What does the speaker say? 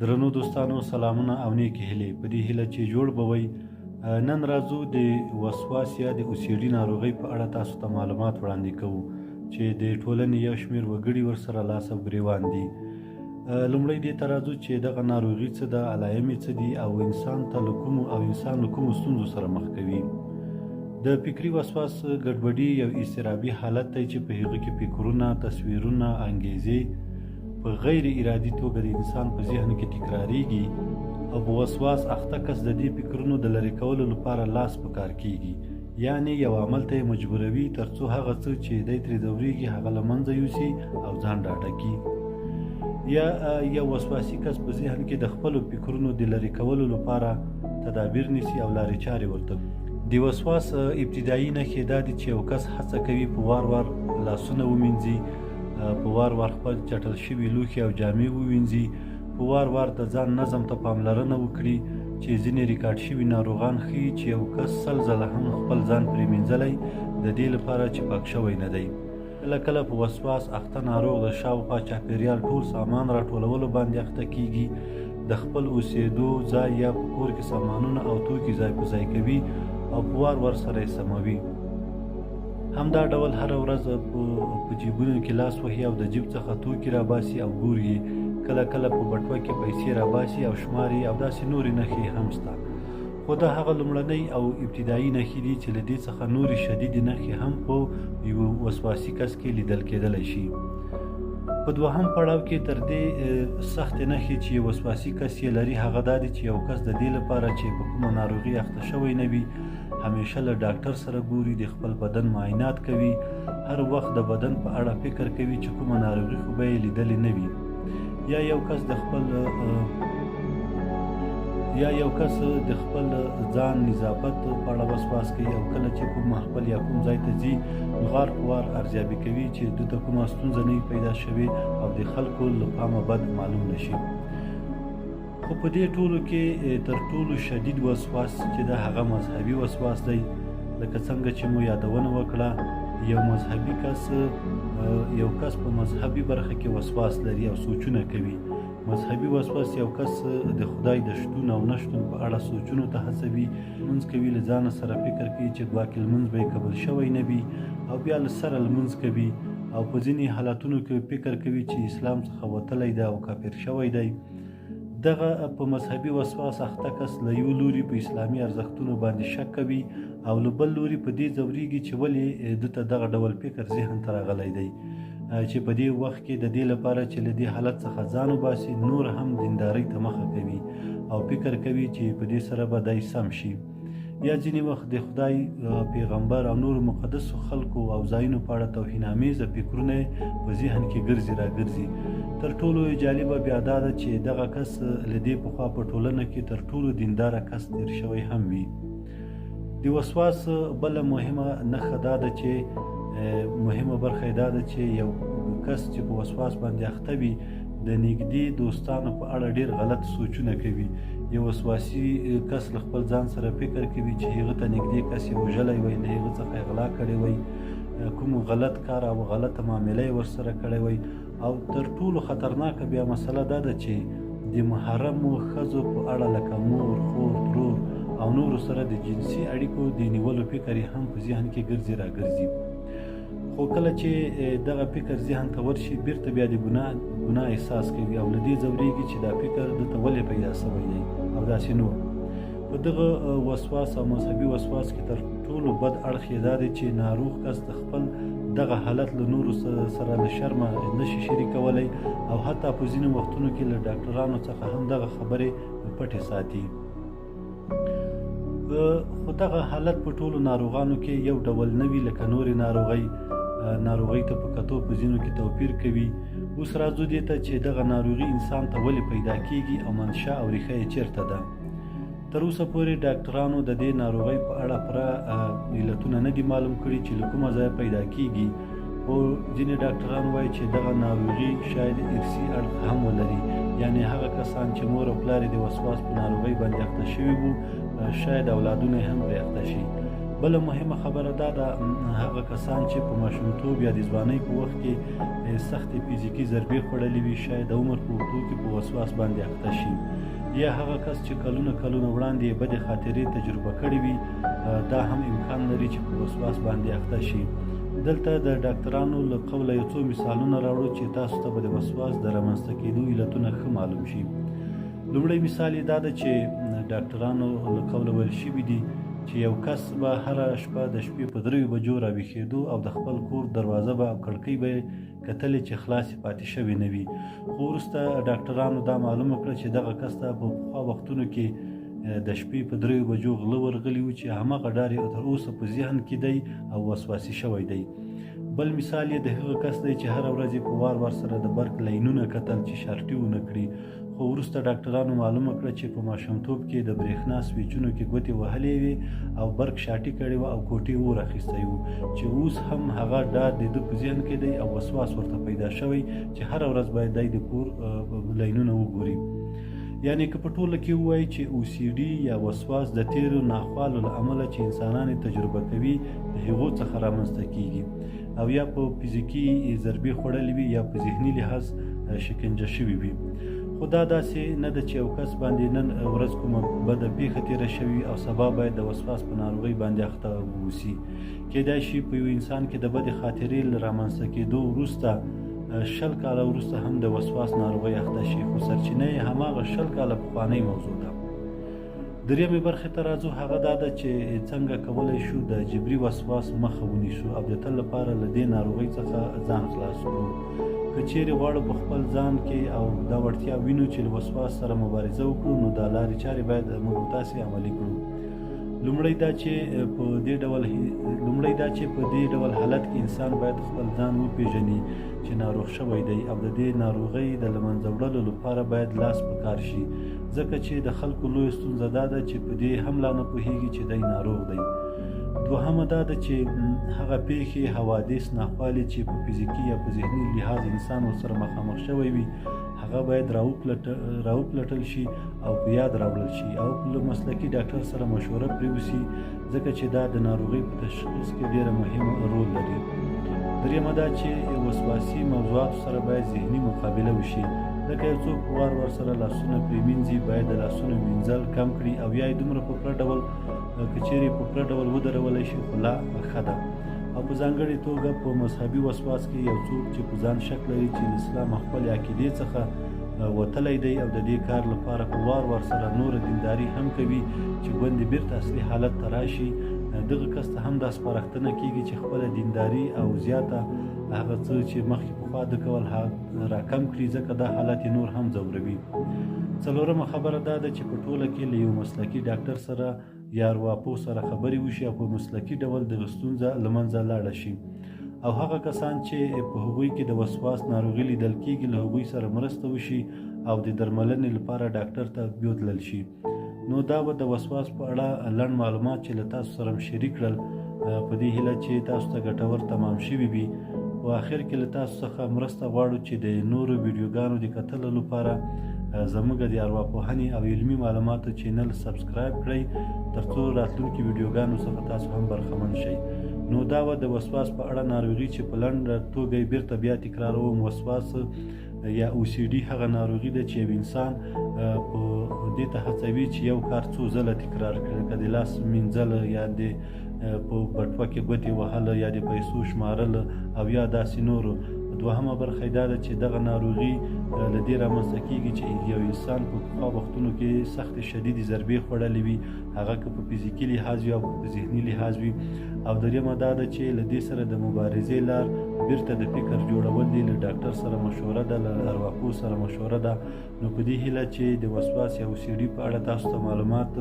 درنو دوستانو سلامونه او نیکی هیلې په دې هیله چې جوړ به وئ. نن راځو د وسواس یا د اوسیډي ناروغۍ په اړه تاسو ته معلومات وړاندې کوو چې د ټولنې یو شمېر وګړي ورسره لاس او ګریوان دي. لومړی دې ته راځو چې دغه ناروغي څه ده، علایم یې څه دي او انسان له کومو ستونزو سره مخ کوي. د فکري وسواس ګډوډي یو اضطرابي حالت دی چې په هغه کې فکرونه، تصویرونه، انګیزې په غیر ارادي توګه د انسان په ذهن کې تکراریږي او په وسواس اخته کس د دې فکرونو د لرې کولو لپاره لاس په کار کیږي، یعنی یو عمل ته یې مجبوروي ترڅو هغه څه چې دی ترې ځورېږي هغه له منځه یوسي او ځان ډاډه کړي. یا یو وسواسي کس په ذهن کې د خپلو فکرونو د لرې کولو لپاره تدابیر نیسي او لارې چارې ورته. د وسواس ابتدایي نښې دا دي چې یو کس هڅه کوي په وار وار لاسونه ومینځي، په وار وار خپل چټل شوي لوښي او جامې ووینځي، په وار وار د ځان نظم ته پاملرنه وکړي چې ځینې ریکارډ شوي ناروغان ښیي چې یو کس 100 ځله هم خپل ځان پرې مینځلی د دې لپاره چې پاک شوی نه دی. کله کله په وسواس اخته ناروغ د شاوخوا چاپیریال ټول سامان راټولولو باندې اخته کیږي، د خپل اوسېدو ځای یا په کور کې سامانونه او توکي ځای په ځای کوي او په وار وار سره یې سموي. همدا ډول هره ورځ په جیبونو کې لاس وهي او د جیب څخه توکي راباسي او ګوري، کله کله په بټوه کې پیسې راباسي او شماري او داسې نورې نښې هم شته. خو دا هغه لومړنۍ او ابتدایي نښې دي چې له دې څخه نورې شدیدې نښې هم په یو وسواسي کس کې لیدل کېدلی شي. په دوهم پړاو کې تر دې سختې نښې چې یو وسواسي کس یې لري هغه دا دي چې یو کس د دې لپاره چې په کومه ناروغي اخته شوی نه وي همیشه له ډاکټر سره ګوري، د خپل بدن معاینات کوي، هر وخت د بدن په اړه فکر کوي چې کومه ناروغي خو به یې لیدلې نه وي. یا یو کس د خپل ځان نظافت په اړه وسواس کوي او کله چې کوم محفل یا کوم ځای ته ځي غار په وار ارزیابي کوي چې دته کومه ستونزه نه پیدا شوې او د خلکو له پامه بد معلوم نشي. خو په دې ټولو کې تر ټولو شدید وسواس چې د هغه مذهبي وسواس دی. لکه څنګه چې مو یادونه وکړه یو کس په مذهبي برخه کې وسواس لري او سوچونه کوي. مذهبي وسواس یو کس د خدای د شتون او نشتون په اړه سوچونو ته هڅوي، لمونځ کوي، له ځانه سره فکر کوي چې ګواکې لمونځ به یې قبول شوی نه وي او بیا له سره لمونځ کوي او په ځینې حالتونو کې فکر کوي چې اسلام څخه وتلی دی او کافر شوی دی. دغه په مذهبي وسواس اخته کس له یو لوري په اسلامي ارزښتونو باندې شک کوي او له بل لوري په دې ځورېږي چې ولې دته دغه ډول فکر ذهن ته راغلی دی چې په دې وخت کې د دې لپاره چې له دې حالت څخه ځان وباسي نور هم دیندارۍ ته مخه کوي او فکر کوي چې په دې سره به دی سم شي. یا ځینې وخت د خدای، پیغمبر او نور مقدسو خلکو او ځایونو په اړه توهینامیزه فکرونه په ذهن کې ګرځي راګرځي. تر ټولو جالبه بیا دا ده چې دغه کس له دې پخوا په ټولنه کې تر ټولو دینداره کس تیر شوی هم وي. د وسواس بله مهمه برخه دا ده چې یو کس چې په وسواس باندې اخته وي د نږدې دوستانو په اړه ډیر غلط سوچونه کوي. یو وسواسي کس له خپل ځان سره فکر کوي چې هغه ته نږدې کس یې وژلی وی، له هغه څخه یې غلا کړی وی، کوم غلط کار او غلطه معامله یې ورسره کړی وی. او تر ټولو خطرناکه بیا مسله دا ده چې د محرمو ښځو په اړه لکه مور، خور، ترور او نورو سره د جنسي اړیکو د نیولو فکر یې هم په ذهن کې ګرځي راګرځي. خو کله چې دغه فکر ذهن ته ورشي بیرته بیا د ګناه احساس کوي او له دې ځورېږي چې دا فکر دته ولې پیدا شوی دی او داسې نور. په دغه وسواس او مذهبي وسواس کې تر ټولو بد اړخ یې دا دی چې ناروغ کس د خپل دغه حالت له نورو سره له شرمه نشي شریکولی او حتی په ځینو وختونو کې له ډاکټرانو څخه هم دغه خبرې پټې ساتي. خو دغه حالت په ټولو ناروغانو کې یو ډول نه وي لکه نورې ناروغۍ ته په کتو په ځینو کې توپیر کوي. اوس راځو دې ته چې دغه ناروغي انسان ته ولې پیدا کیږي او منشا او ریښه یې چیرته ده. تر اوسه پورې ډاکټرانو د دې ناروغۍ په اړه پوره علتونه نه دي معلوم کړي چې له کومه ځایه پیدا کیږي. خو ځینې ډاکټران وایي چې دغه ناروغي شاید ارثي اړخ هم ولري، یعنی هغه کسان چې مور او پلار یې د وسواس په ناروغۍ باندې اخته شوي وو شاید اولادونه هم پرې اخته شي. بله مهمه خبره دا ده هغه کسان چې په ماشومتوب یا د ځوانۍ په وخت کې سختې فزیکي ضربې خوړلې وي شاید د عمر په اوږدو کې په وسواس باندې اخته شي، یا هغه کس چې کلونه وړاندې بدې خاطرې تجربه کړې وي دا هم امکان لري چې په وسواس باندې اخته شي. دلته د ډاکټرانو له قوله یو څو مثالونه راوړو چې تاسو ته به د وسواس د رامنځته کېدو علتونه ښه معلوم شي. لومړی مثال یې دا ده چې ډاکټرانو له قوله ویل شوي دي چې یو کس به هره شپه د شپې په 3 بجو راویښېدو او د خپل کور دروازه به او کړکۍ به کتلې چې خلاصې پاتې شوې نه وي، خو وروسته ډاکټرانو دا معلومه کړه چې دغه کس ته په پخوا وختونو کې د شپې په 3 بجو غله ورغلي وو چې هماغه ډار یې تر اوسه په ذهن کې دی او وسواسي شوی دی. بل مثال یې د هغه کس دی چې هره ورځ په وار سره د برق لاینونه کتل چې شارټي ونه کړي، خو وروسته ډاکټرانو معلومه کړه چې په ماشومتوب کې د برېښنا سویچونو کې ګوتې وهلې وې او برق شاټي کړی و او کوټې اور اخیستی و، چې اوس هم هغه ډار د ده په ذهن کې دی او وسواس ورته پیدا شوی چې هره ورځ باید دی د کور لاینونه وګوري. یعنی که په ټوله کې ووایي چې OCD یا وسواس د تیرو ناخوالو له امله چې انسانان تجربه کوي د هغو څخه رامنځته کیږي او یا په فزیکي ضربې خوړلې وي یا په ذهني لحاظ شکنجه شوي وي. خو دا داسې نه ده چې یو کس باندې نن ورځ کومه بده پیښه تېره شوي او سبا باید د وسواس په ناروغۍ باندې اخته واوسي. کیدای شي په یو انسان کې د بدې خاطرې له رامنځته کېدو وروسته 20 کاله وروسته هم د وسواس ناروغۍ اخته شي، خو سرچینه یې هماغه 20 کاله پخوانۍ موضوع ده. درېیمې برخې ته راځو، هغه دا ده چې څنګه کولی شو د جبري وسواس مخه ونیسو او د تل لپاره له دې ناروغۍ څخه ځان خلاص کړو. که چیرې غواړو په خپل ځان کې او دا وړتیا وینو چې له وسواس سره مبارزه وکړو نو دا لارې چارې باید موږ تاسې عملي کړو. لومړی دا چې په دې ډول حالت کې انسان باید خپل ځان وپېژني چې ناروغ شوی دی او د دې ناروغۍ د له منځه وړلو لپاره باید لاس په کار شي، ځکه چې د خلکو لویه ستونزه دا ده چې په دې هم لا نه پوهېږي چې دی ناروغ دی. دوهمه دا ده چې هغه پیښې حوادث ناخوالې چې په فزیکي یا په ذهني لحاظ انسان ورسره مخامخ شوی وي هغه باید راوپلټل شي او په یاد راوړل شي او له مسلکي ډاکټر سره مشوره پرې وشي، ځکه چې دا د ناروغۍ په تشخیص کې ډېره مهمه رول لري. دریمه دا چې وسواسي موضوعاتو سره باید ذهني مقابله وشي، ځکه یو څوک وار سره لاسونه پرېمینځي باید د لاسونو مینځل کم کړي او یا یې دومره په پوره ډول که چیرې په پوره ډول ودرولی شي خو لا ښه ده. او په ځانګړې توګه په مذهبي وسواس کې یو څوک چې په ځان شک لري چې د اسلام خپلې عقیدې څخه وتلی دی او د دې کار لپاره په وار سره نوره دینداري هم کوي چې ګوندې بیرته اصلي حالت ته راشي، دغه کس ته هم دا سپارښتنه کیږي چې خپله دینداري او زیاته هغه څه چې مخکې پخوا ده کول راکم کړي، ځکه دا حالت یې نور هم ځوروي. څلورمه خبره دا ده چې په ټوله کې له یو مسلکي ډاکټر سره یا ارواپوه سره خبرې وشي او په مسلکي ډول دغه ستونزه له منځه لاړه شي، او هغه کسان چې په هغوی کې د وسواس ناروغي لیدل کیږي له هغوی سره مرسته وشي او د درملنې لپاره ډاکټر ته بوتلل شي. نو دا به د وسواس په اړه لنډ معلومات چې له تاسو سره شریک کړل، په دې هیله چې تاسو ته ګټور تمام شوي وي. په آخر کې له تاسو څخه مرسته غواړو چې د نورو ویډیوګانو د کتلو لپاره زموږ د ارواپوهنې او علمي معلوماتو چینل سبسکرایب کړئ ترڅو راتلونکي ویډیوګانو څخه تاسو هم برخمن شئ. نو دا و د وسواس په اړه ناروغي چې په لنډه توګه یې بیرته بیا تکراروم. وسواس یا OCD هغه ناروغي ده چې یو انسان په دې ته هڅوي چې یو کار څو ځله تکرار کړي، که د لاس مینځله یا د په بټوه کې ګوتې وهله یا د پیسو شمارله او یا داسې نورو. دوهمه برخه دا ده چې دغه ناروغي له دې رامنځته کیږي چې یو انسان په پخوا وختونو کې سختې شدیدې ضربې خوړلې وي، هغه که په فزیکي لحاظ وي او په ذهني لحاظ وي. او دریمه دا ده چې له دې سره د مبارزې لار بیرته د فکر جوړول دي، له ډاکټر سره مشوره ده، له ارواپوه سره مشوره ده. نو په دې هیله چې د وسواس یا OCD په اړه تاسو ته معلومات